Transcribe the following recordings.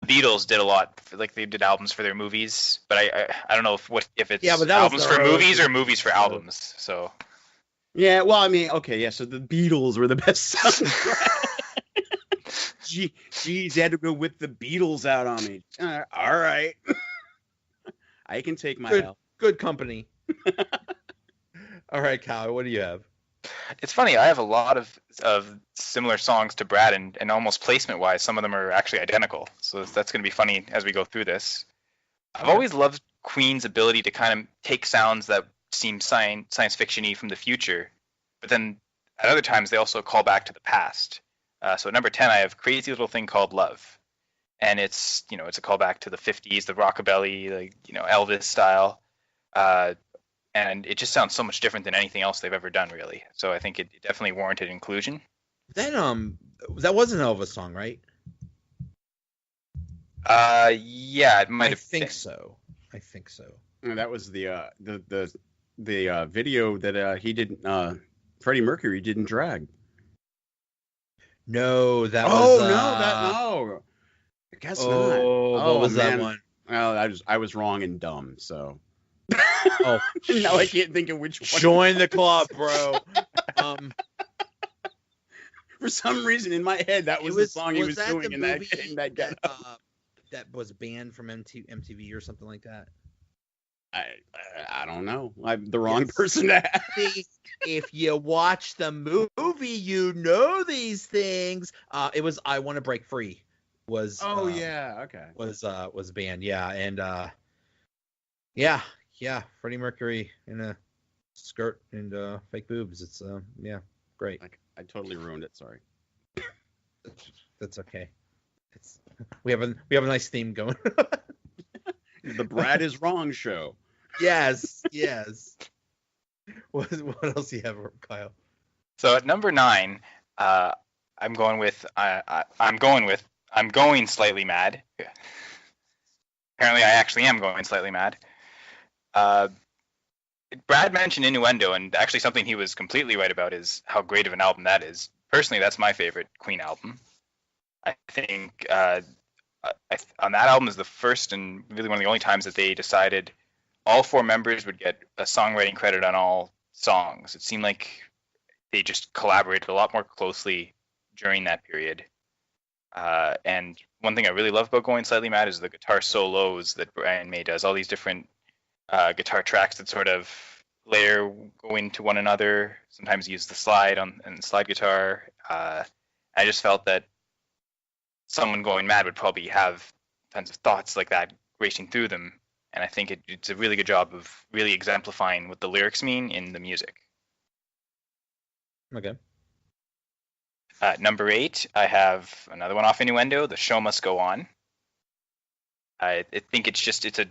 Beatles did a lot, like they did albums for their movies, but I don't know if it's but that was albums the for early movies or movies for albums. So Yeah, well, I mean, okay, yeah, so the Beatles were the best soundtrack. Geez, you had to go with the Beatles out on me. All right. I can take my L. Good company. All right, Kyle, what do you have? it's funny. I have a lot of similar songs to Brad, and almost placement wise, some of them are actually identical. So that's going to be funny as we go through this. I've always loved Queen's ability to kind of take sounds that seem science fiction-y from the future, but then at other times they also call back to the past. So at number 10, I have Crazy Little Thing Called Love. And it's a callback to the 50s, the rockabilly, like, Elvis style. And it just sounds so much different than anything else they've ever done, really. So I think it definitely warranted inclusion. That that was an Elvis song, right? Yeah, it might have been. I think so. That was the video that he didn't. Freddie Mercury didn't drag. No, that was. Oh no. I guess not. What was that one? Well, I was wrong and dumb. So. Oh, now I can't think of which one. Join the club, bro. For some reason, in my head, that was the song he was doing in that get. That was banned from MTV or something like that. I don't know. I'm the wrong person to ask. If you watch the movie, you know these things. It was "I Want to Break Free." Was banned. Yeah, and yeah, Freddie Mercury in a skirt and fake boobs. It's great. I totally ruined it. Sorry. That's okay. We have a nice theme going. The Brad is Wrong show. Yes. What else do you have, Kyle? So at number 9, I'm going Slightly Mad. Apparently, I actually am going slightly mad. Brad mentioned Innuendo, and actually something he was completely right about is how great of an album that is. Personally, that's my favorite Queen album. I think on that album is the first and really one of the only times that they decided all 4 members would get a songwriting credit on all songs. It seemed like they just collaborated a lot more closely during that period. And one thing I really love about Going Slightly Mad is the guitar solos that Brian May does. All these different guitar tracks that sort of go into one another. Sometimes use the slide and slide guitar. I just felt that someone going mad would probably have tons of thoughts like that racing through them. And I think it's a really good job of really exemplifying what the lyrics mean in the music. Okay. Number 8, I have another one off Innuendo, The Show Must Go On. I think it's a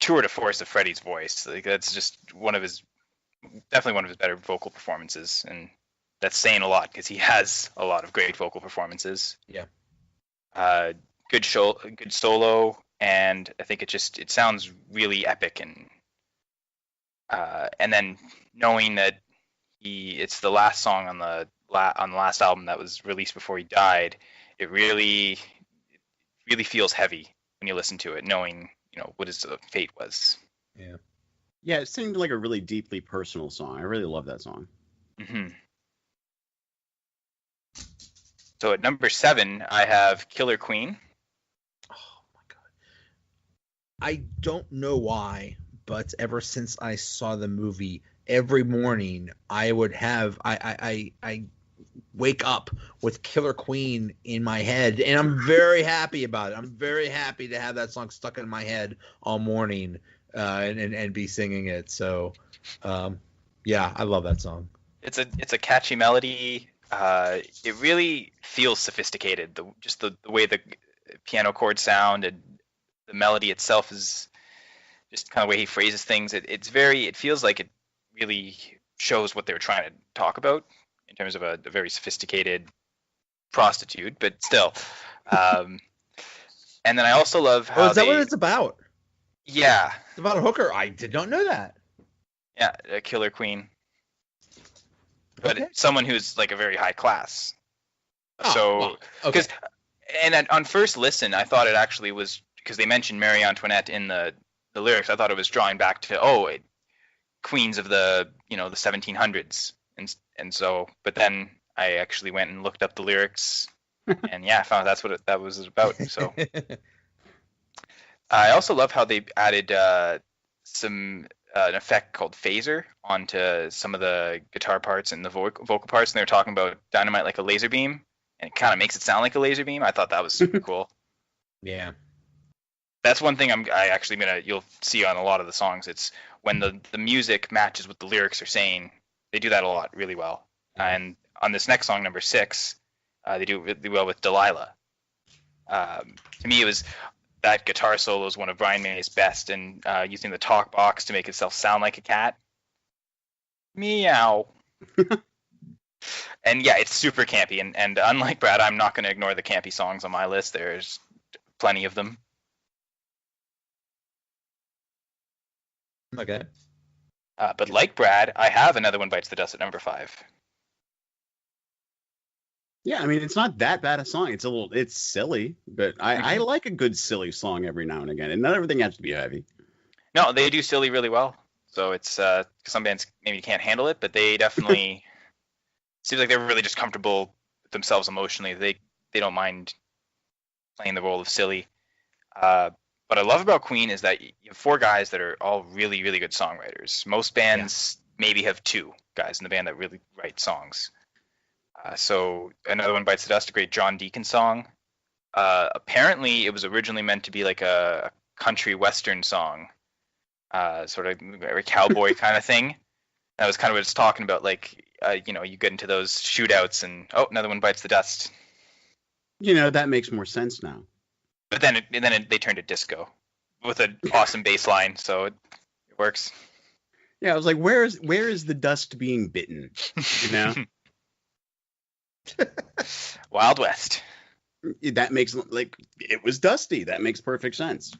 tour de force of Freddie's voice. Like, that's just definitely one of his better vocal performances, and that's saying a lot because he has a lot of great vocal performances. Yeah. Good solo, and I think it sounds really epic, and then knowing that it's the last song on the last album that was released before he died, it really feels heavy when you listen to it, knowing what his fate was. Yeah, it seemed like a really deeply personal song. I really love that song. Mm-hmm. So at number 7, I have Killer Queen. Oh my god! I don't know why, but ever since I saw the movie, every morning I would have I wake up with Killer Queen in my head, and I'm very happy about it. I'm very happy to have that song stuck in my head all morning and be singing it. So yeah, I love that song. It's a catchy melody. It really feels sophisticated. The way the piano chords sound and the melody itself is just kind of the way he phrases things. It feels like it really shows what they were trying to talk about in terms of a very sophisticated prostitute, but still. And then I also love how is that what it's about? Yeah. It's about a hooker. I did not know that. Yeah, a killer queen. But someone who's like a very high class. Because And on first listen, I thought it actually was because they mentioned Marie Antoinette in the lyrics. I thought it was drawing back to queens of the the 1700s, and so. But then I actually went and looked up the lyrics, and yeah, I found that's what that was about. So I also love how they added some an effect called phaser onto some of the guitar parts and the vocal parts, and they were talking about dynamite like a laser beam, and it kind of makes it sound like a laser beam. I thought that was super cool. Yeah. That's one thing you'll see on a lot of the songs. It's when the music matches what the lyrics are saying. They do that a lot really well. And on this next song, number 6, they do it really well with Delilah. To me, it was that guitar solo is one of Brian May's best, and using the talk box to make itself sound like a cat. Meow. And yeah, it's super campy. And unlike Brad, I'm not going to ignore the campy songs on my list. There's plenty of them. Okay. But like Brad, I have Another One Bites the Dust at number 5. Yeah, I mean, it's not that bad a song. It's silly, but I like a good silly song every now and again, and not everything has to be heavy. No, they do silly really well. So it's some bands maybe can't handle it, but they definitely seems like they're really just comfortable with themselves emotionally. They don't mind playing the role of silly. What I love about Queen is that you have 4 guys that are all really, really good songwriters. Most bands maybe have 2 guys in the band that really write songs. So Another One Bites the Dust, a great John Deacon song. Apparently, it was originally meant to be like a country western song, sort of a cowboy kind of thing. That was kind of what it's talking about, like you get into those shootouts and another one bites the dust. That makes more sense now. But then they turned to disco with an awesome bass line, so it works. Yeah, I was like, where is the dust being bitten? Wild West. That makes, like, it was dusty. That makes perfect sense.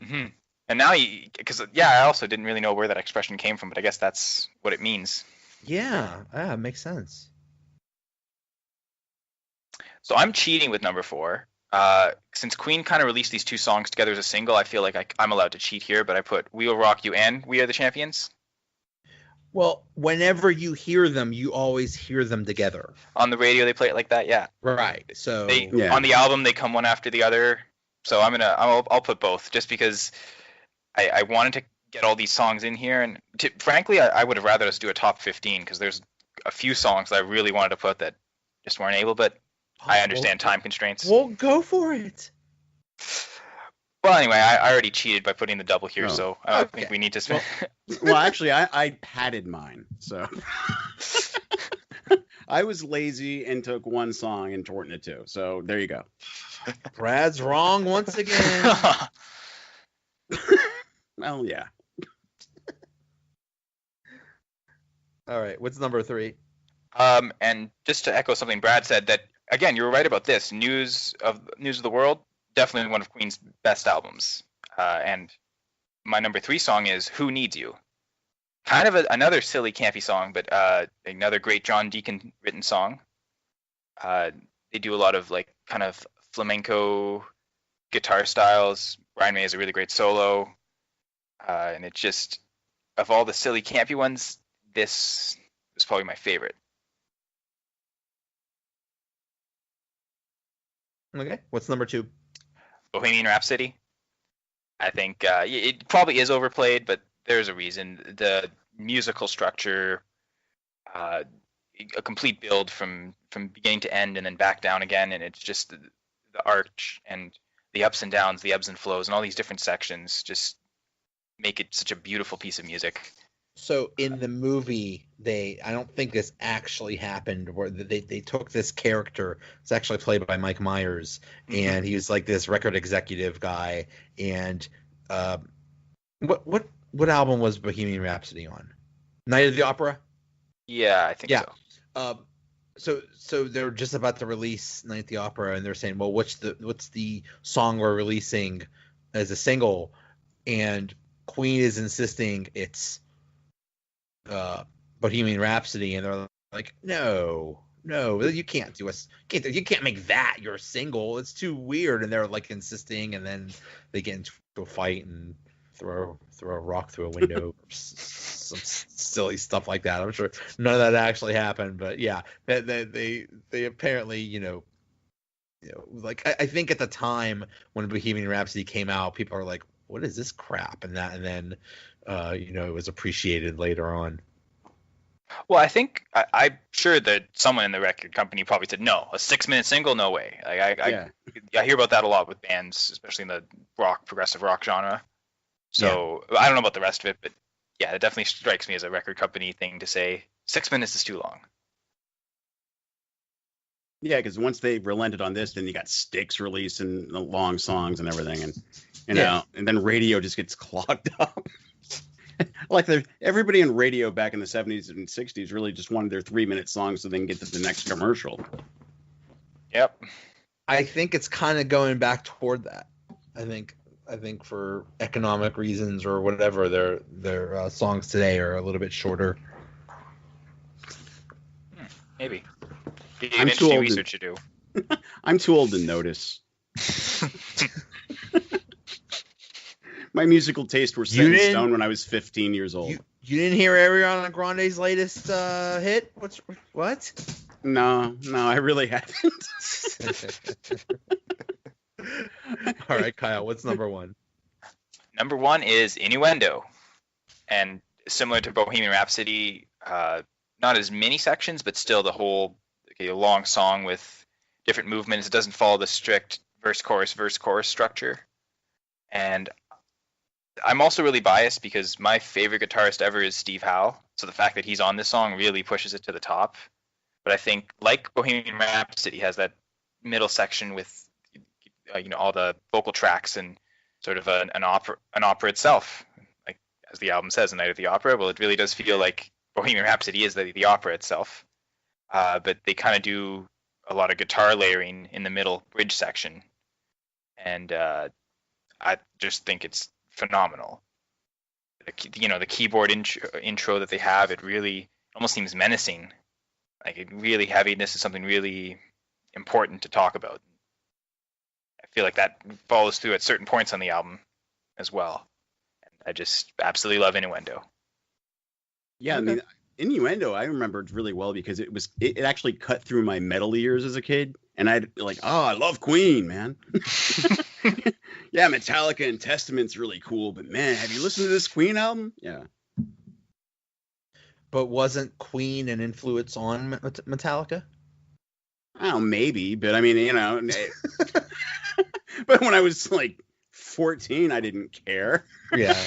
Mm-hmm. And now I also didn't really know where that expression came from, but I guess that's what it means. Yeah, it makes sense. So I'm cheating with number 4. Since Queen kind of released these 2 songs together as a single, I feel like I'm allowed to cheat here, but I put We Will Rock You and We Are the Champions. Well, whenever you hear them, you always hear them together. On the radio, they play it like that, yeah. Right. So on the album, they come one after the other. So I'll put both, just because I wanted to get all these songs in here, and frankly, I would have rather us do a top 15 because there's a few songs that I really wanted to put that just weren't able, but I understand time constraints. Well, go for it. Well, anyway, I already cheated by putting the double here, so I don't think we need to spend. Well, actually, I padded mine, so I was lazy and took one song and shortened it 2. So there you go. Brad's wrong once again. Well, yeah. All right, what's number 3? And just to echo something Brad said, that again, you were right about this. News of the World, definitely one of Queen's best albums. And my number 3 song is Who Needs You? Kind of another silly, campy song, but another great John Deacon written song. They do a lot of like kind of flamenco guitar styles. Brian May has a really great solo. And it's just, of all the silly, campy ones, this is probably my favorite. Okay, what's number 2? Bohemian Rhapsody. I think it probably is overplayed, but there's a reason. The musical structure, a complete build from beginning to end and then back down again, and it's just the arch and the ups and downs, the ebbs and flows, and all these different sections just make it such a beautiful piece of music. So in the movie, I don't think this actually happened, where they took this character. It's actually played by Mike Myers, and he was like this record executive guy. And what album was Bohemian Rhapsody on? Night of the Opera? Yeah, I think so. So they're just about to release Night at the Opera, and they're saying, well, what's the song we're releasing as a single? And Queen is insisting it's Bohemian Rhapsody, and they're like, no, you can't you can't make that your single. It's too weird. And they're like insisting, and then they get into a fight and throw a rock through a window, some silly stuff like that. I'm sure none of that actually happened, but yeah, they apparently, like I think at the time when Bohemian Rhapsody came out, people are like, what is this crap? And then it was appreciated later on. Well, I think I'm sure that someone in the record company probably said, no, a 6-minute single, no way. Like I hear about that a lot with bands, especially in the progressive rock genre. So I don't know about the rest of it, but yeah, it definitely strikes me as a record company thing to say 6 minutes is too long. Yeah, because once they relented on this, then you got Styx releasing the long songs and everything, and and then radio just gets clogged up. Like everybody in radio back in the 70s and 60s really just wanted their 3-minute songs so they can get to the next commercial. Yep. I think it's kind of going back toward that. I think for economic reasons or whatever, their songs today are a little bit shorter. Maybe. I'm too old research to do. I'm too old to notice. My musical tastes were set in stone when I was 15 years old. You didn't hear Ariana Grande's latest hit? What? No, I really haven't. All right, Kyle, what's number one? Number one is Innuendo. And similar to Bohemian Rhapsody, not as many sections, but still the whole long song with different movements. It doesn't follow the strict verse, chorus structure. And I'm also really biased because my favorite guitarist ever is Steve Howe. So the fact that he's on this song really pushes it to the top. But I think, like Bohemian Rhapsody, has that middle section with all the vocal tracks and sort of an opera itself. Like as the album says, A Night at the Opera. Well, it really does feel like Bohemian Rhapsody is the opera itself. But they kind of do a lot of guitar layering in the middle bridge section. And I just think it's phenomenal. The keyboard intro that they have, it really almost seems menacing. Like it really heavy. This is something really important to talk about. I feel like that follows through at certain points on the album as well. And I just absolutely love Innuendo. Yeah, I mean, Innuendo I remembered really well because it actually cut through my metal ears as a kid, and I'd be like, I love Queen, man. Yeah, Metallica and Testament's really cool, but man, have you listened to this Queen album? Yeah. But wasn't Queen an influence on Metallica? Oh, maybe, but I mean, but when I was like 14, I didn't care. Yeah.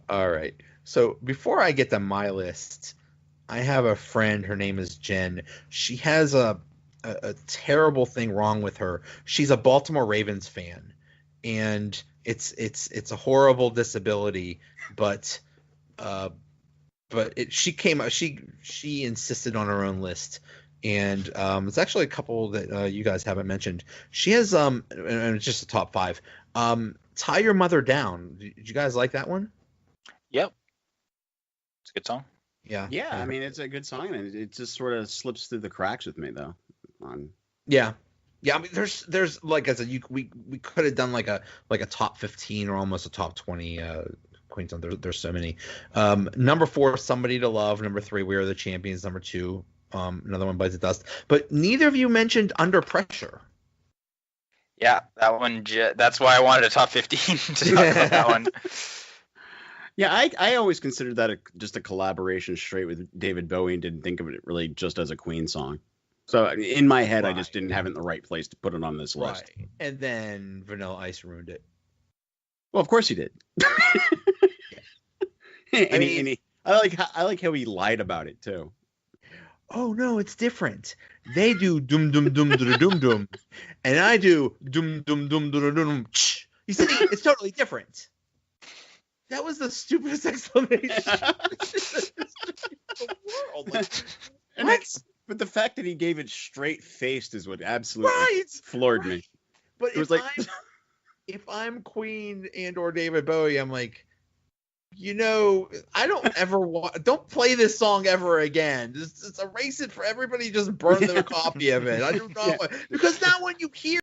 All right. So before I get to my list, I have a friend. Her name is Jen. She has a terrible thing wrong with her. She's a Baltimore Ravens fan, and it's a horrible disability. But she insisted on her own list, and it's actually a couple that you guys haven't mentioned. She has and it's just a top 5. Tie Your Mother Down. Did you guys like that one? Yep. It's a good song. Yeah. Yeah, I mean, it's a good song, and it just sort of slips through the cracks with me, though. Yeah. I mean, there's like I said, we could have done like a top 15 or almost a top 20 Queen song. There's so many. Number 4, Somebody to Love. Number 3, We Are the Champions. Number 2, another one, Bites the Dust. But neither of you mentioned Under Pressure. Yeah, that one. That's why I wanted a top 15 to talk about that one. Yeah, I always considered that just a collaboration straight with David Bowie and didn't think of it really just as a Queen song. So in my head, I just didn't have it in the right place to put it on this list. Right. And then Vanilla Ice ruined it. Well, of course he did. I like how he lied about it too. Oh no, it's different. They do dum dum dum dum dum dum, and I do dum dum dum dum dum. You see, it's totally different. That was the stupidest explanation in the world. Like, what? But the fact that he gave it straight faced is what absolutely floored me. But it was if I'm Queen and or David Bowie, I'm like, I don't ever don't play this song ever again. Just erase it for everybody. Just burn their copy of it. I don't know because now when you hear